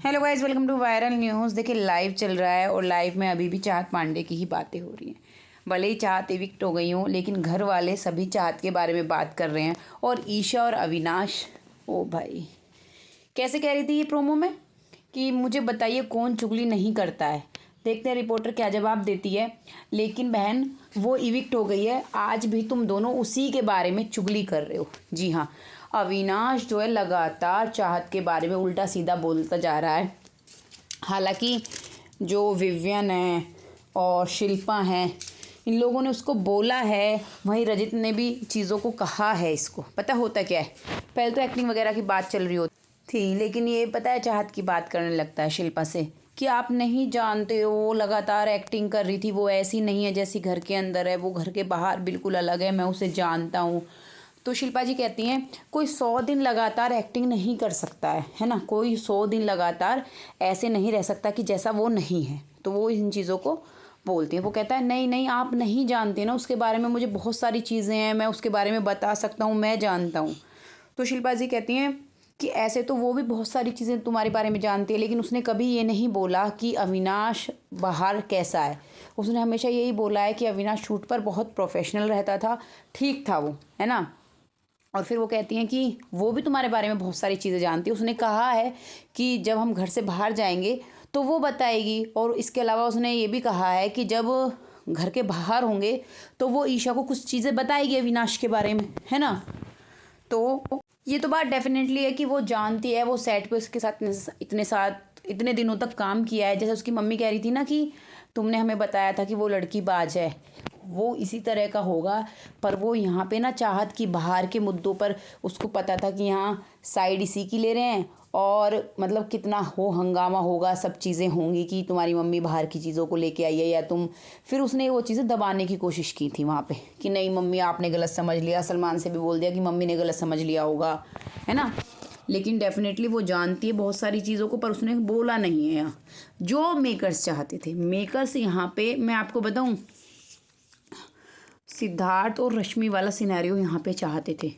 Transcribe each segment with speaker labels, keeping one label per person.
Speaker 1: Hello guys, welcome to viral news. देखिए live चल रहा है और लाइव में अभी भी चाहत पांडे की ही बातें हो रही हैं। भले ही चाहत एविक्ट हो गई हूँ, लेकिन घर वाले सभी चाहत के बारे में बात कर रहे हैं। और ईशा और अविनाश, ओ भाई कैसे कह रही थी ये प्रोमो में कि मुझे बताइए कौन चुगली नहीं करता है। देखते हैं रिपोर्टर क्या जवाब देती है। लेकिन बहन, वो इविक्ट हो गई है, आज भी तुम दोनों उसी के बारे में चुगली कर रहे हो। जी हाँ, अविनाश जो है लगातार चाहत के बारे में उल्टा सीधा बोलता जा रहा है। हालांकि जो विवियन है और शिल्पा हैं, इन लोगों ने उसको बोला है, वहीं रजित ने भी चीज़ों को कहा है। इसको पता होता क्या है, पहले तो एक्टिंग वगैरह की बात चल रही होती थी, लेकिन ये पता है चाहत की बात करने लगता है शिल्पा से कि आप नहीं जानते हो, वो लगातार एक्टिंग कर रही थी, वो ऐसी नहीं है जैसी घर के अंदर है, वो घर के बाहर बिल्कुल अलग है, मैं उसे जानता हूँ। तो शिल्पा जी कहती हैं कोई 100 दिन लगातार एक्टिंग नहीं कर सकता है ना, कोई 100 दिन लगातार ऐसे नहीं रह सकता कि जैसा वो नहीं है। तो वो इन चीज़ों को बोलती है। वो कहता है नहीं नहीं, आप नहीं जानते ना उसके बारे में, मुझे बहुत सारी चीज़ें हैं, मैं उसके बारे में बता सकता हूँ, मैं जानता हूँ। तो शिल्पा जी कहती हैं कि ऐसे तो वो भी बहुत सारी चीज़ें तुम्हारे बारे में जानती है, लेकिन उसने कभी ये नहीं बोला कि अविनाश बाहर कैसा है। उसने हमेशा यही बोला है कि अविनाश शूट पर बहुत प्रोफेशनल रहता था, ठीक था वो, है ना। और फिर वो कहती हैं कि वो भी तुम्हारे बारे में बहुत सारी चीज़ें जानती है। उसने कहा है कि जब हम घर से बाहर जाएंगे तो वो बताएगी। और इसके अलावा उसने ये भी कहा है कि जब घर के बाहर होंगे तो वो ईशा को कुछ चीज़ें बताएगी अविनाश के बारे में, है ना। तो ये तो बात डेफिनेटली है कि वो जानती है, वो सेट पे उसके साथ इतने दिनों तक काम किया है। जैसे उसकी मम्मी कह रही थी ना कि तुमने हमें बताया था कि वो लड़की बाज है, वो इसी तरह का होगा। पर वो यहाँ पे ना चाहत की बाहर के मुद्दों पर उसको पता था कि यहाँ साइड इसी की ले रहे हैं, और मतलब कितना हो हंगामा होगा, सब चीज़ें होंगी कि तुम्हारी मम्मी बाहर की चीज़ों को लेके आई है या तुम। फिर उसने वो चीज़ें दबाने की कोशिश की थी वहाँ पे कि नहीं मम्मी आपने गलत समझ लिया। सलमान से भी बोल दिया कि मम्मी ने गलत समझ लिया होगा, है ना। लेकिन डेफिनेटली वो जानती है बहुत सारी चीज़ों को, पर उसने बोला नहीं है। यहाँ जो मेकर्स चाहते थे, मेकर्स यहाँ पे मैं आपको बताऊँ, सिद्धार्थ और रश्मि वाला सिनेरियो यहाँ पे चाहते थे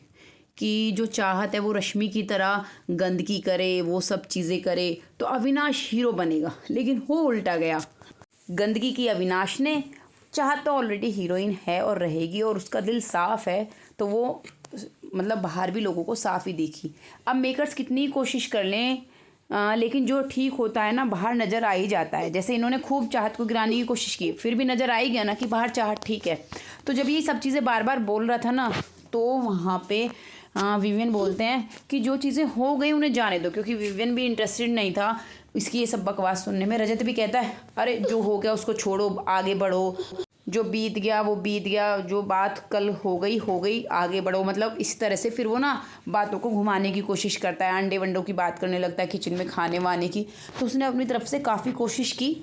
Speaker 1: कि जो चाहत है वो रश्मि की तरह गंदगी करे, वो सब चीज़ें करे तो अविनाश हीरो बनेगा। लेकिन हो उल्टा गया, गंदगी की अविनाश ने। चाहत तो ऑलरेडी हीरोइन है और रहेगी, और उसका दिल साफ़ है, तो वो मतलब बाहर भी लोगों को साफ ही देखी। अब मेकर्स कितनी कोशिश कर लें, लेकिन जो ठीक होता है ना बाहर नज़र आ ही जाता है। जैसे इन्होंने खूब चाहत को गिराने की कोशिश की, फिर भी नज़र आ ही गया ना कि बाहर चाहत ठीक है। तो जब ये सब चीज़ें बार बार बोल रहा था ना, तो वहाँ पे विवियन बोलते हैं कि जो चीज़ें हो गई उन्हें जाने दो, क्योंकि विवियन भी इंटरेस्टेड नहीं था इसकी ये सब बकवास सुनने में। रजत भी कहता है अरे जो हो गया उसको छोड़ो, आगे बढ़ो, जो बीत गया वो बीत गया, जो बात कल हो गई, आगे बढ़ो। मतलब इस तरह से फिर वो ना बातों को घुमाने की कोशिश करता है, अंडे वंडों की बात करने लगता है, किचन में खाने वाने की। तो उसने अपनी तरफ से काफ़ी कोशिश की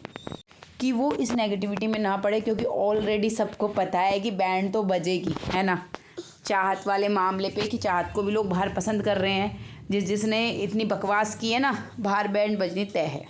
Speaker 1: कि वो इस नेगेटिविटी में ना पड़े, क्योंकि ऑलरेडी सबको पता है कि बैंड तो बजेगी, है ना, चाहत वाले मामले पे, कि चाहत को भी लोग बाहर पसंद कर रहे हैं। जिसने इतनी बकवास की है ना, बाहर बैंड बजनी तय है।